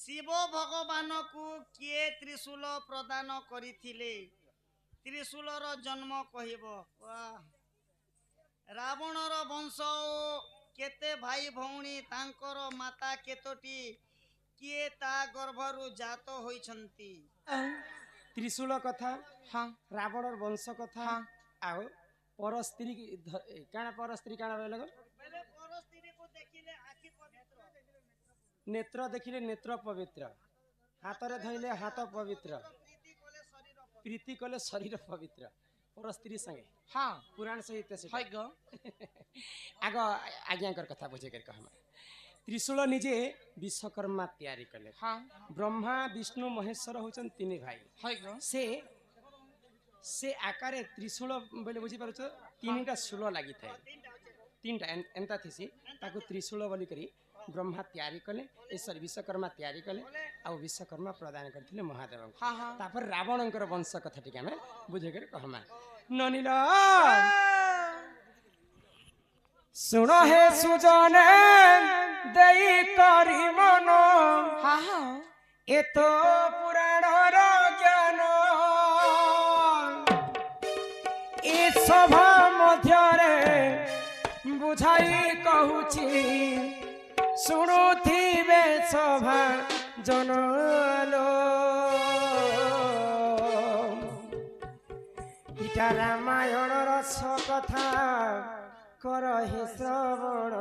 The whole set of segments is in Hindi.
शिव भगवान को किए त्रिशूल प्रदान करिथिले त्रिशूलर जन्म कहिब रावणर वंश केते भाई भौणी तांकर माता केतोटी किए ता गर्भरु जात होइछंती त्रिशूल कथा हाँ रावणर वंश कथा हाँ आओ पर स्त्री काना पर स्त्री काना बोले पहले पर स्त्री को देखिले आखि पवित्र नेत्र देखिले नेत्र पवित्र हाथ रे धइले हाथ पवित्र प्रीति कले शरीर पवित्र पर स्त्री संगे हाँ पुराण सहित से है गो आग आज्ञाकर कथा बुझे कर कहमा त्रिशूल निजे विश्वकर्मा तैयारी कले हाँ ब्रह्मा विष्णु महेश्वर होचन तीन भाई है गो से आकारे त्रिशूल बोले बुझी पारुछ तीनटा शूल लागि थाए तीनटा एंता थिसी ताको त्रिशूल बोली करी ब्रह्मा तैयारी कले ईश्वर विश्वकर्मा तैयारी कले आ विश्वकर्मा प्रदान करथिले महादेव हाँ हाँ तापर रावणंकर वंश कथा टिका में बुझे कर कहमा ननिला सुनो हे सुजने देई करी मनो हाँ हाँ ए तो पुराणर ज्ञान ए सभा मध्यरे बुझाई कहूची शुणुथिबे सभा जनलो इटा रामायण रस कथा कर हे श्रवण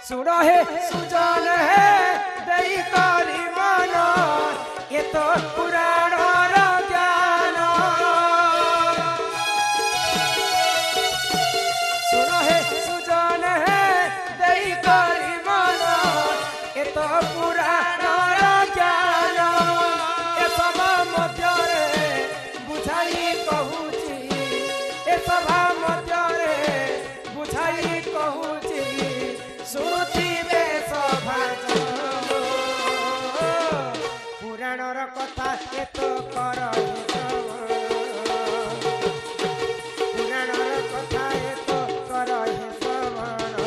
सुन हे सुजन हे दई करी मन ये तो पुराण ज्ञान सुन हे सुजन हे दई करी मन ये तो पुराण ज्ञान ए सभा मध्यरे बुझाई कहूची ए सभा मध्यरे बुझाई कहूची सुरुथिबे सभा पुराणर कथा एत कर पुराणर कथा एत कर श्रवण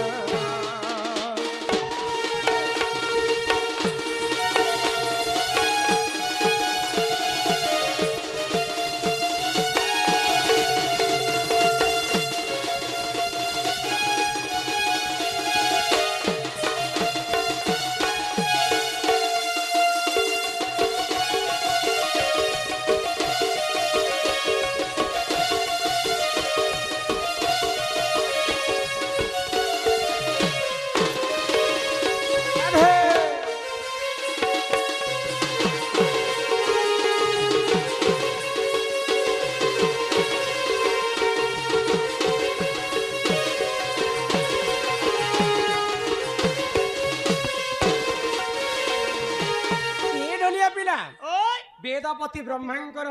वेदपति ब्रह्मांकर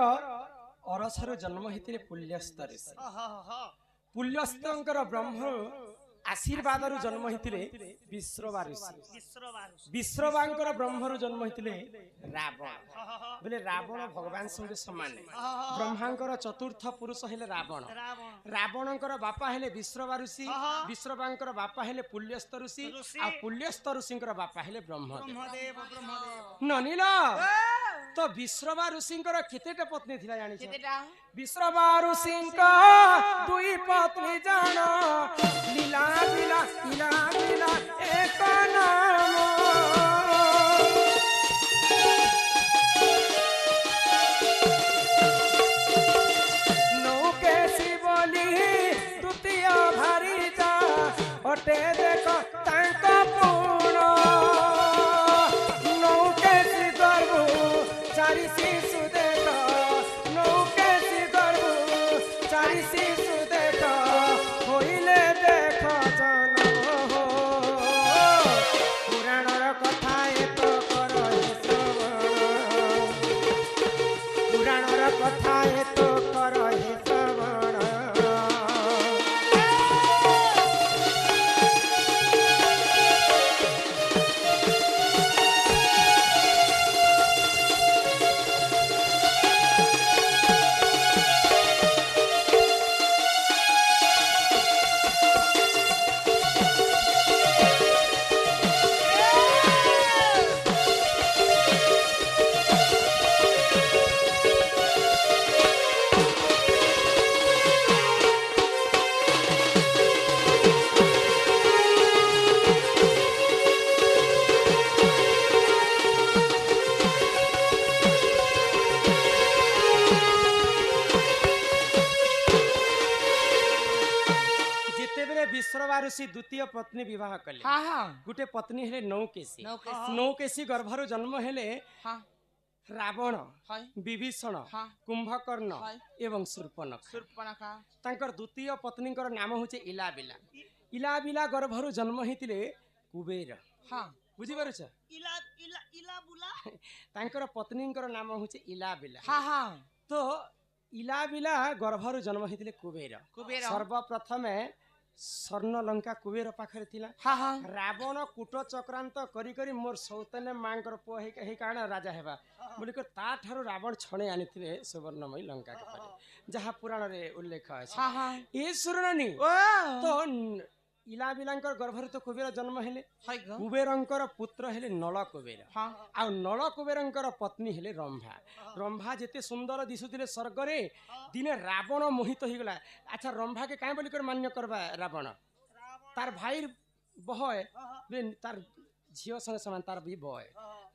अरसर जन्म हेतिरे पुल्यस्त ऋषि पुल्यस्तंकर ब्रह्म आशीर्वाद रु जन्म हेतिले विश्रवा ऋषि विश्रवांकर ब्रह्म रु जन्म हेतिले रावण बोले रावण भगवान संगे समान ब्रह्मांकर चतुर्थ पुरुष हेले रावण रावणंकर बापा हेले विश्रवा ऋषि विश्रवांकर बापा हेले पुल्यस्त ऋषि आ पुल्यस्त ऋषिंकर बापा हेले ब्रह्मदेव ननिला तो विश्रवा ऋषिंकर केतेटा पत्नी थिला जानि केतेटा विश्रवा ऋषिंका दुई पत्नी जान लीला लीला लीला लीला एक नाम नौके शिवली तृतीय भारी जा अटे देख तांक पूर्ण नौके गर्भु चारि शिशु देख नौके गर्भु चारि शिशु देख होइले देख जन्म हो पुराणर कथा एत कर श्रवण पुराणर कथा एत कर श्रवण ऋषि द्वितीय पत्नी विवाह कले हाँ हाँ गुटे पत्नी हेले नौकेशी नौकेशी नौकेशी गर्भरु जन्म हेले हाँ रावण हाय विभीषण हाँ कुंभकर्ण हाय एवं शूर्पणखा सुर्पणखा तांकर द्वितीय पत्नीकर नाम होचे इलाबिला इलाबिला गर्भरु जन्म हेतिले कुबेर हाँ बुझी पारुछ इला इला इला बुला तांकर पत्नीकर नाम होचे इलाबिला हाँ हाँ तो इलाबिला गर्भरु जन्म हेतिले कुबेर कुबेर सर्वप्रथमे स्वर्ण लंका कुबेर पाखरे थिला हाँ हाँ रावण कूट चक्रांत करी करी मोर सौतन्य मांकर पुआ हे कारण राजा हेबा बोलिकर ता ठारो रावण छणे आनिथिले सुवर्णमयी लंका के परे जहा पुराण रे उल्लेख अछि हाँ हाँ ए सुरनानी ओ तो इलाबिलांकर गर्भरु तो कुबेर जन्म हेले हाय ग कुबेरंकर पुत्र हेले नल कुबेर हाँ आ नल कुबेरंकर पत्नी हेले रंभा रंभा जेते सुंदर दिसुतिले स्वर्ग रे दिने रावण मोहित हो गला अच्छा रंभा के काहे बोलिकर मान्य करबा रावण तार भाई बहय बे तार झियो संग समान तार भी बहय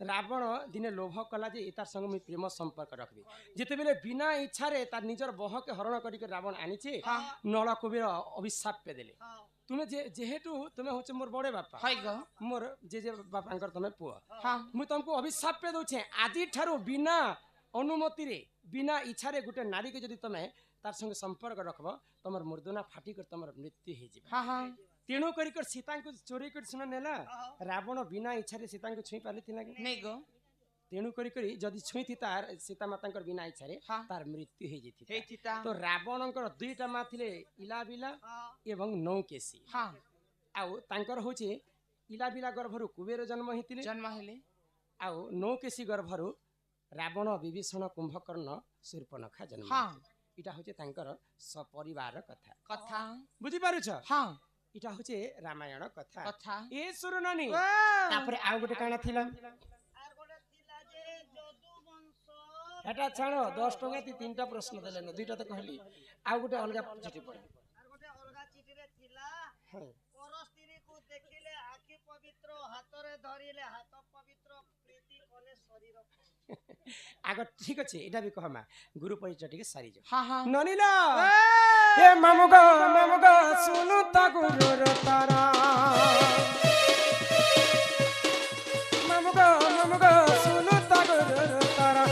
रावण दिने लोभ कला जे तार संग में प्रेम संपर्क रखबी जेते बेले बिना इच्छा रे तार निजर बह के हरण करी के रावण आनिचे नल कुबेर अभिशाप पे देले तुमे जेहेतु तुमे होचे मोर बड़े बापा हाय ग मोर जे बापांकर तमे पुआ हाँ मु तुमको अभिशाप पे दउछे आदि ठारो बिना अनुमति रे बिना इच्छा रे गुटे नारी के जदी तमे तार संग संपर्क रखबो तमर मुर्दना फाटी कर तमर मृत्यु हे जिबा हाँ हाँ तेणु करी कर सीता को चोरी कर सुन नेला रावण बिना इच्छा रे सीता को छुई पाली थिला के नहीं ग तेणु करी करी जदी छुई थी तार सीता मातांकर बिना इच्छा रे हाँ तार मृत्यु हे जिथि हे चिता तो रावणंकर दुईटा मा थिले इलाबिला एवं नौकेशी हाँ आउ तांकर होचे इलाबिला गर्भरु कुबेर जन्म हितिले जन्म हेले आउ नौकेशी गर्भरु रावण विभीषण कुंभकर्ण शूर्पणखा जन्म हाँ इटा होचे तांकर सपरिवार कथा कथा बुझी पारुछ हाँ इटा होचे रामायण कथा कथा ए सुरनानी ओ तापर आउ गोटे काना थिला আর গোটে থিলা যে যদু বংশ एटा छाड़ो 10 टंका ती तीनटा प्रश्न देले न दुईटा त कहली आउ गोटे अलगा चिठी पढ আর গোটে অলগা চিঠিরে থিলা हां পর স্ত্রীକୁ ଦେଖିଲେ ଆଖି ପବିତ୍ର ହାତରେ ଧରିଲେ ହାତ ପବିତ୍ର ପ୍ରୀତି କଲେ ଶରୀର आगो ठीक अछि एटा भी कहमा गुरु परिचय टिके सारी जो हाँ हाँ ननिला ए मामुगो सुनु त गुरुर तारा मामुगो सुनु त गुरुर तारा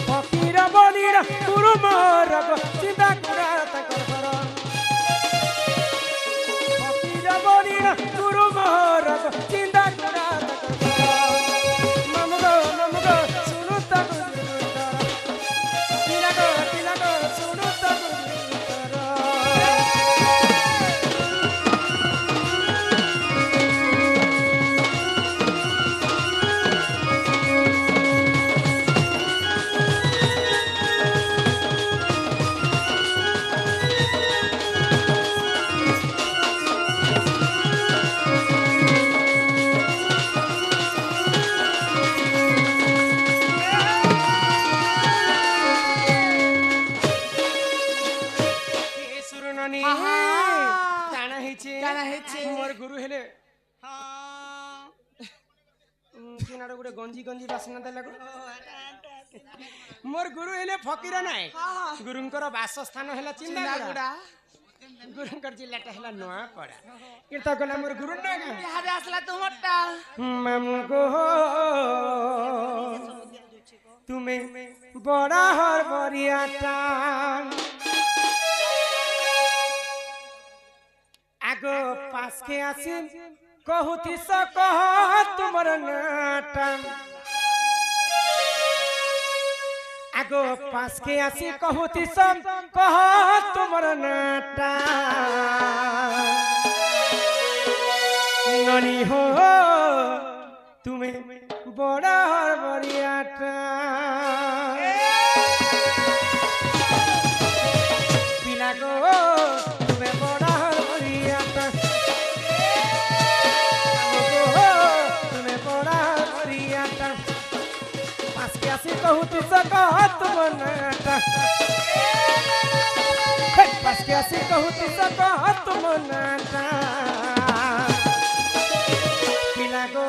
फकीर बलिर गुरु मोरग चिंता कुरा त कर फकीर बलिर गुरु मोरग चिंता कुरा त कर मामुगो सुनु त गुरुर तारा तिलक सुनु त गुरुर तारा मोर गुरु हेले ହଁ किनारो गुटे गंजी गंजी बासना देला मोर गुरु हेले फकीर नाय गुरुंकर वासस्थान हेला चिंदागुड़ा गुरुंकर जिल्लाटा हेला नोआपड़ा इता गला मोर गुरु ना बिहार आसला तुमटा मामू गो तुमे बड़ा हर बरियाटा आगो पास के आसी कहूती स कह तुमर नाटा आगो पास के आसी कहूती स कह तुमर नाटा ननी हो तुम्हें बड़ा हर बरियाटा पिला गो तुम्हें बड़ा हर बरियाटा तुम्हें बड़ा हर बरियाटा पास के आसी कहूती स कह तुमर नाटा पास के आसी कहूती स कह तुमर नाटा पिला गो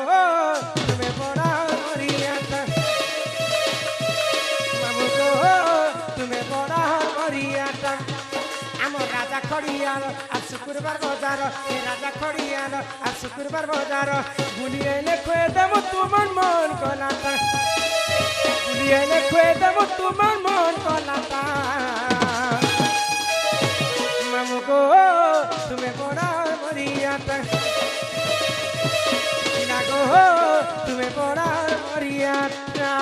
तुम्हें बड़ा बरियाटा मामू गो तुम्हें बड़ा बरियाटा आम राजा খড়িয়াল আর শুক্রবার বাজার হে রাজা খড়িয়াল আর শুক্রবার বাজার বুলিয়ে খুয়ে দেব তোমার মন কলাটা বুলিয়ে খুয়ে দেব তোমার মন কলাটা মামু গো তুমি বড়া মরিয়াটা না গো তুমি বড়া মরিয়াটা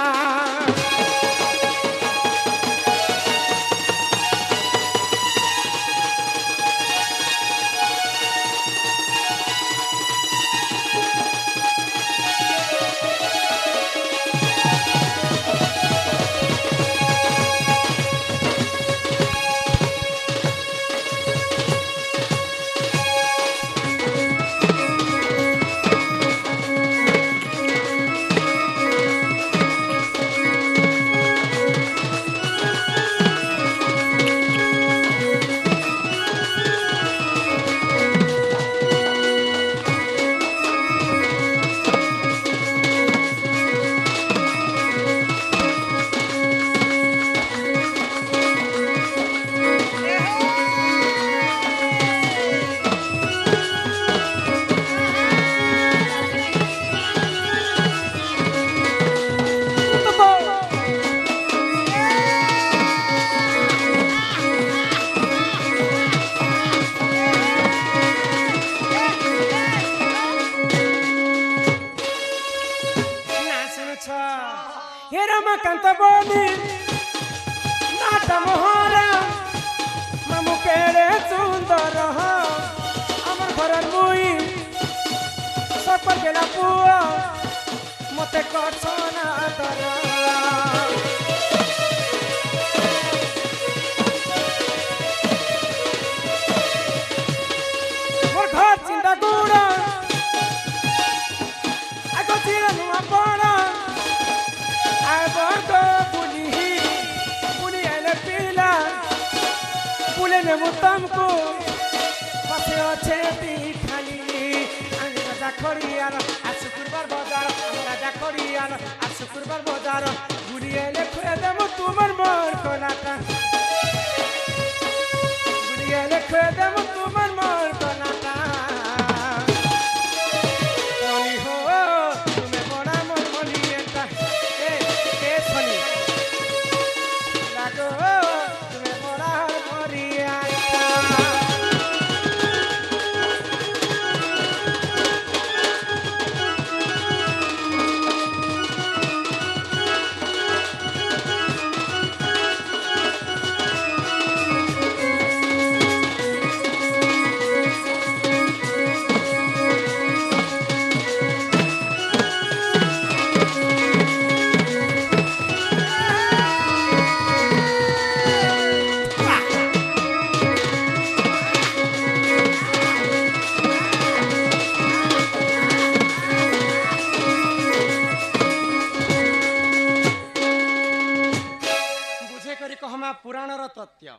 रमाकांत बोली नाट मोहरा मामु केड़े सुंदर आमर घर मुई सपर गेला पुआ मते कछना दर मोर घर चिंता गुड़ा आगो चिरा नुआ पड़ा तुमको पसे अच्छे खाली राजा खड़ियाल आज शुक्रवार बाजार राजा खड़ियाल आज शुक्रवार बाजार बुढ़िया खुए देव तुम्हार मन कलाटा बुढ़िया खुए देव तुम्हार मन कलाटा हो तुम्हें बड़ा मन मलिएटा ए सनी लागो तुम्हें बड़ा मरिया पुराणर तथ्य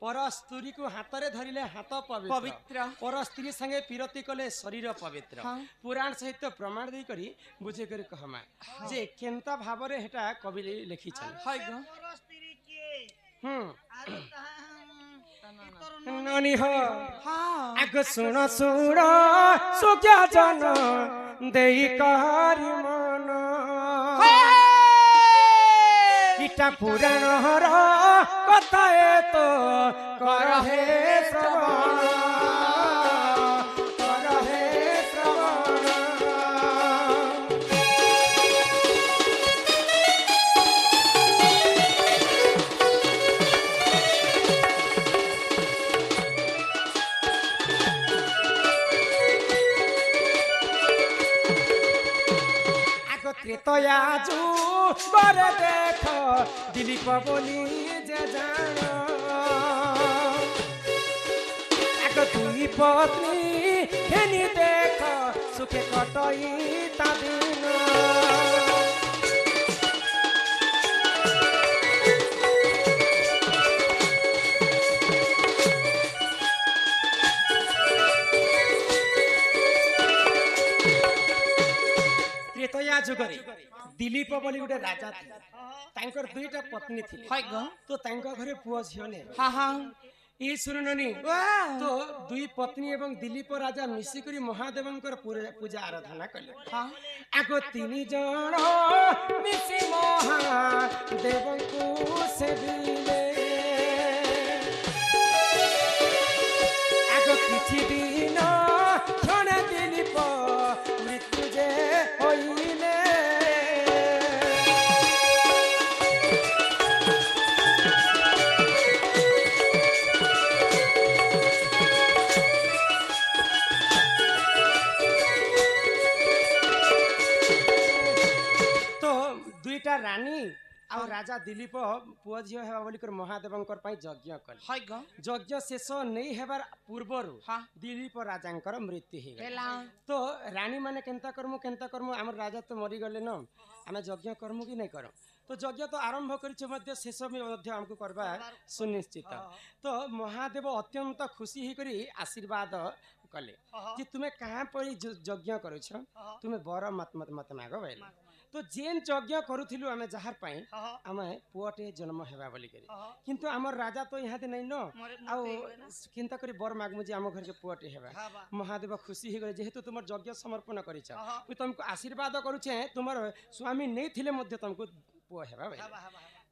पर स्त्री को हाथ में धरिले हाथ पवित्र पर स्त्री संगे पीरती कले शरीर पवित्र पुराण सहित प्रमाण दे करी बुझे करी कहमा जे केनता भाव रे हेटा कवि लिखी छन ननी हो आग सुन सुन सुख्या जन देई कारी मन इटा पुराण हर कथा तो कर हे श्रवण कर हे श्रवण आग त्रेतयाजू बरे देख दिलीप बोली जे जान आग तुई पत्नी हेनी देख सुखे कटई ता दिन त्रेतया जुगरे दिलीप बोली गोटे राजा थे तांकर दुईटा पत्नी थी तो तांका घरे पुओ झियो ने ई सुननी तो दुई पत्नी एवं दिलीप राजा मिसिकरी महादेवंकर पूजा आराधना कले आगो तीन जण मिसी महादेवंकु सेविले आगो किछि दिन क्षण दिलीप मृत्यु जे होइले रानी आ राजा दिलीप पुआ झियो हेबा बोली कर महादेवंकर पई यज्ञ कले यज्ञ शेष नहीं हेबार पूर्वरु दिलीप राजांकर मृत्यु हे गेला तो रानी माने केनता करमु हमर राजा तो मरि गले न आमे यज्ञ करमु कि नहीं करम तो यज्ञ तो आरंभ करिछ मध्य शेष में मध्य हमको करबा सुनिश्चित तो महादेव अत्यंत खुशी ही करी आशीर्वाद कले कि तुम्हें कहां पर यज्ञ करूछ तुम्हें बर मत मागो बैल तो जेन यज्ञ करूथिलु आमे जहार पई आमे पुअटे जन्म हेबा बोली करी किंतु हमर राजा तो यहाँ नहीं न आ चिंता करी बर मागमु जे हम घर के पुअटे हेबा महादेव खुशी हे गले जेहेतु तुमर यज्ञ समर्पण करिछ मु तुमको आशीर्वाद करूछे तुमर स्वामी नहीं थिले मध्य तुमको पुआ हेबा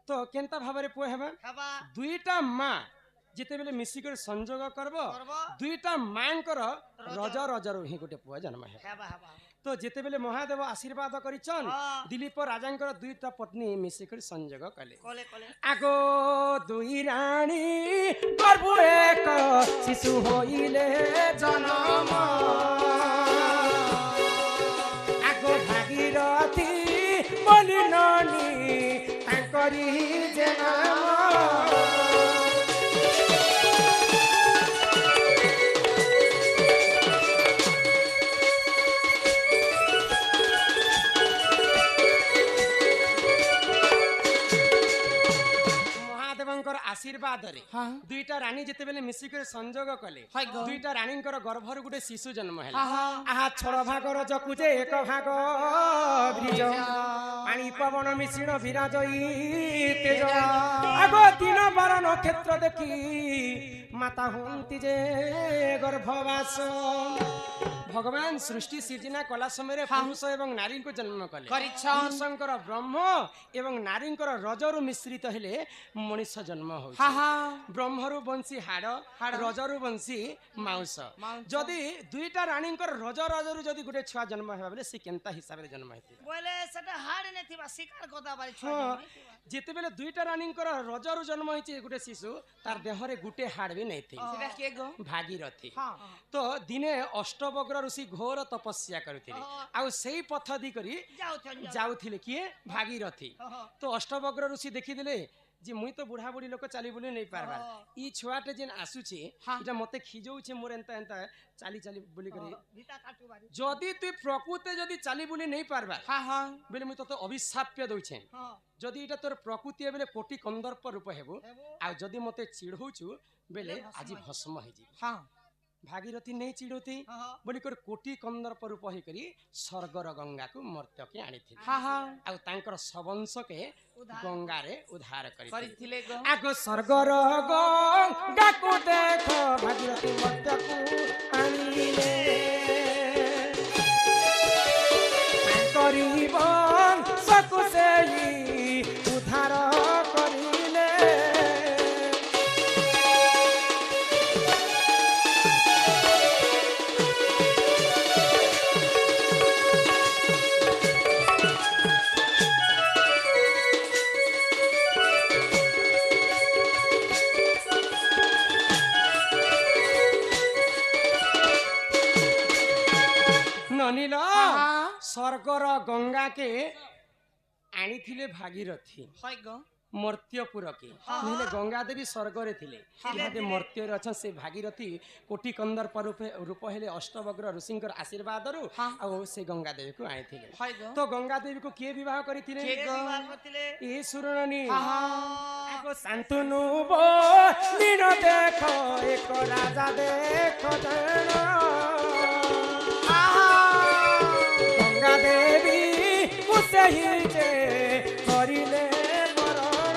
तो केनता भाबरे पुआ हेबा दुईटा मां जिते बेले मिसी कर संजोग करबो दुईटा मांकर रज रजरो ही गोटे पुआ जन्म हेबा तो जिते बेले महादेव आशीर्वाद करिछन दिलीप राजांकर दुईटा पत्नी मिसी कर संजोग कले आगो दुई रानी गर्भ एक शिशु होइले जन्म आगो भागीरथी बोली ननी तांकरी जे नाम आशीर्वाद रे दुईटा रानी जेते बेले मिसी कर संजोग कले दुईटा रानींकर गर्भर गुटे शिशु जन्म हैला आहा छड़ भागर जकुजे एक भाग ब्रिज पानी पवन मिश्रण विराजई तेज आगो दिन बार नक्षत्र देखी माता हुंती जे गर्भवास भगवान सृष्टि सृजना कला समय पुरुष एवं नारी को जन्म कले पुरुषंकर ब्रह्म एवं नारींकर रजरु मिश्रित हेले मनुष्य जन्म हो ब्रह्मरु बंशी हाड़ रजरु बंशी मांस जदि दुईटा रानींकर रज रजरु जदि गुटे छुआ जन्म हेबा बेले से केनता हिसाब रे जन्म हेति बोले सेटा हाड़ ने थिबा शिकार कोदा बारी छुआ जेते बेले दुईटा रानींकर रजरु जन्म होइछि गुटे शिशु तार देह रे गुटे हाड़ भी नै थी सेटा के गो भागीरथी तो दिने अष्टवक्र ऋषि घोर तपस्या करुथिले आ सेही पथ दी करी जाउथिले किए भागीरथी तो अष्टवक्र ऋषि देखि दिले जे मुई तो बुढ़ा बुढ़ी लोक चली बुली नहीं पारबा ई छुआटे जेन आसुचे इटा मते खिजौचे मोर एंता एंता चाली चाली बुली करी भीता काटू बारी जदी तू प्रकृति जदी चाली बुली नहीं पारबा बेले मुई तो अभिशाप्य दोइछे जदी इटा तोर प्रकृति बेले कोटि कंदर्प रूप हेबो आ जदी मते चिढ़ौछु बेले आजि भस्म हे जी भागीरथी नहीं चिड़ोती बोली कर कोटि कंदर्प रूप ही करी स्वर्गर गंगा को मर्त्य के आनी थी आ तांकर सबंश के गंगा रे उद्धार करी आगो स्वर्गर गंगा को देखो भागीरथी मर्त्य को आनीले करीबन सकुसे उद्धार करिले स्वर्गर गंगा के आनी थिले भागीरथी मर्त्यपुर के नहले गंगा देवी स्वर्ग रे थिले इहाते मर्त्य रे अछन से भागीरथी कोटि कंदर्प रूप हेले अष्टवक्र ऋषिंकर आशीर्वाद रु आ से गंगा देवी को आनी थिले तो गंगा देवी को के विवाह करिथिले ए सुरनी आको शांतनु बो नीनो देखो एक राजा देखो जण गंगा देवी मुसे ही जे करिले मरण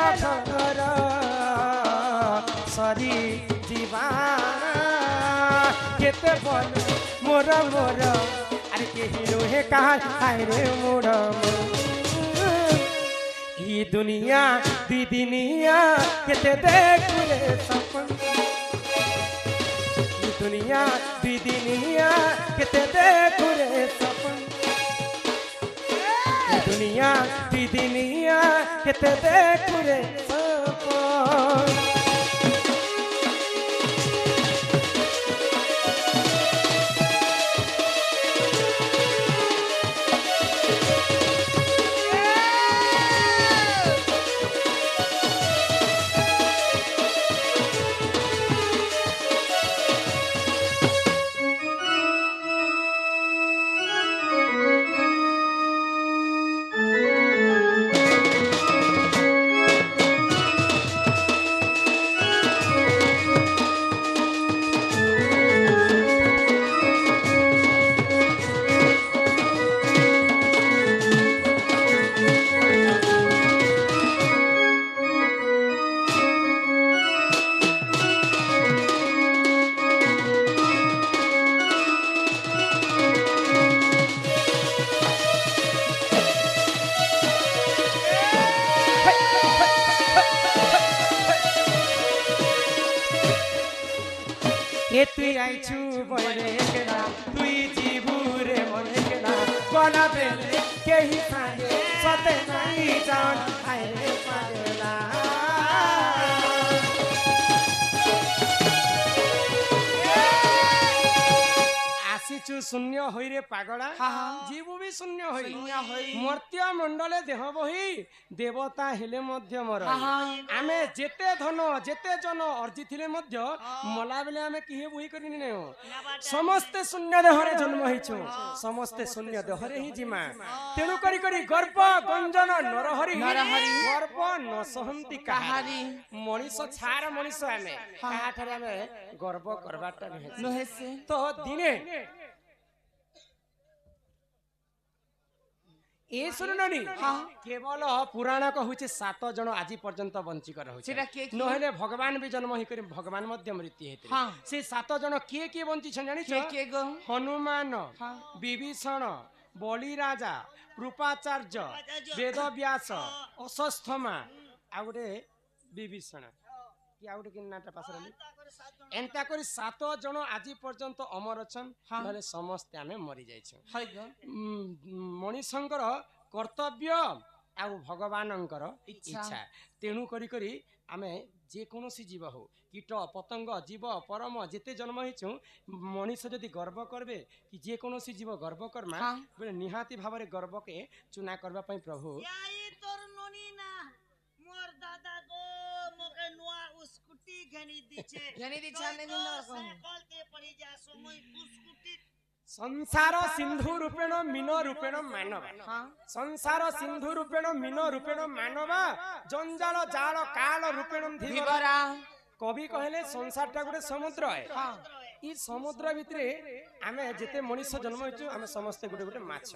सरी जीवाना केते बोल मोर मोर अरे केही रोहे कहा हाय रे मोर ई दुनिया दी दिनिया केते देख रे सपन ई दुनिया दी दिनिया केते देख रे सपन ई दुनिया दी दिनिया केते देख रे सपन ए तुई आइछु बरे केना तुई जीबुरे मने केना कोना बेले केही सागे सते नाई जान हाय रे पागला आसीछु शून्य होई रे पागला जीवु भी शून्य होई मर्त्य मंडले देह बही देवता हेले मध्य मर आमे जेते धन जेते जन अर्जिथिले मध्य मला बेले आमे किहे बही करिनि नै समस्त शून्य देहरे जन्म हिछु समस्त शून्य देहरे ही जिमा तेनु करी करी गर्भ गंजन नरहरि गर्भ न सहंती कहारी मनीष छार मनीष आमे काठारे आमे गर्भ करबाटा नहे तो दिने ए सुननी केवल पुराण कहूचे 7 जन आज पर्यंत वंचित रहउचे नहले भगवान भी जन्म ही करी भगवान मध्य मृत्यु हेते से 7 जन के वंचित छन जानि के हनुमान विभीषण बलि राजा रूपाचार्य वेदव्यास अश्वत्थामा आउडे विभीषण कि आउडे किन्नाटा पासरली एंता करी 7 जन आज पर्यंत अमर अछन नले समस्त आमे मरि जाय छ मनीषंकर कर्तव्य आ भगवानंकर इच्छा तेणु करी करी आमे जे कोनोसी जीव हो कीट पतंग जीव परम जेते जन्म हिचु मनीष जदि गर्व करबे कि जे कोनोसी जीव गर्व करमा बोले निहाती भाबरे गर्व के चुना करबा पई प्रभु याई तोर ननी ना मोर दादा गो मोके नुआ स्कूटी घनी दिछे ने कलते पड़ी जा समय स्कूटी संसार सिंधु रूपेण मीन रूपेण मानव संसार सिंधु रूपेण मीन रूपेण मानव जंजाल जाल काल रूपेण धीवरा कवि कहले संसार टा गोटे समुद्र है ई समुद्र भितरे आमे जेते मनुष्य जन्म होइछु आमे समस्त गोटे गोटे माछ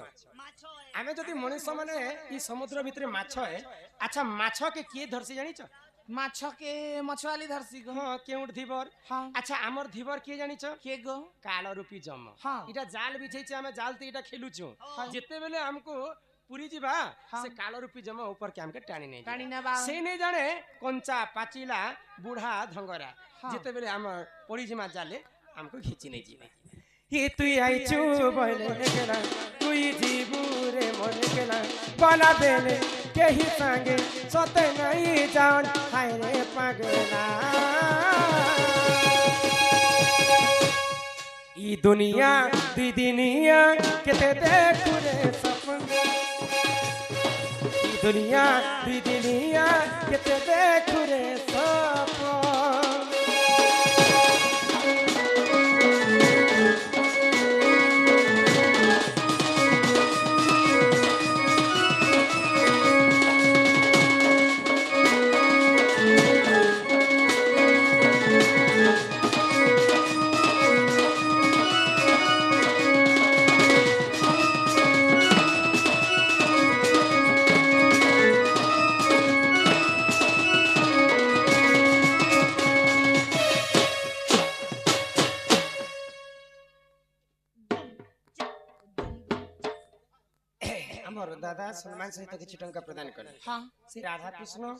आमे जदि मनुष्य माने ई समुद्र भितरे माछ है अच्छा माछ के किए धरसी जानि छ माछ के मछवाली धरसी गो हां केउट धीवर अच्छा हमर धीवर के जानि छ के गो काल रूपी जम इटा जाल बिछै छ आमे जाल ते इटा खेलु छु जेते बेले हमको पुरी जीवा से काल रूपी जम ऊपर के हमके टाणी नहीं से नहीं जाने कंचा पाचिला बूढ़ा धंगरा जेते बेले हम पड़ी जिमा जाले हमको खींची नहीं जीवे ये तुई आइछु बहले केला तुई जीबुरे मन केला बना बेले केही संगे सते नहीं जान हाय रे पागला ई दुनिया दी दिनिया केते देखु रे सपन ई दुनिया दी दिनिया केते देखु रे सपन दादा सम्मान सहित किछि टंका प्रदान कले हाँ से राधा कृष्ण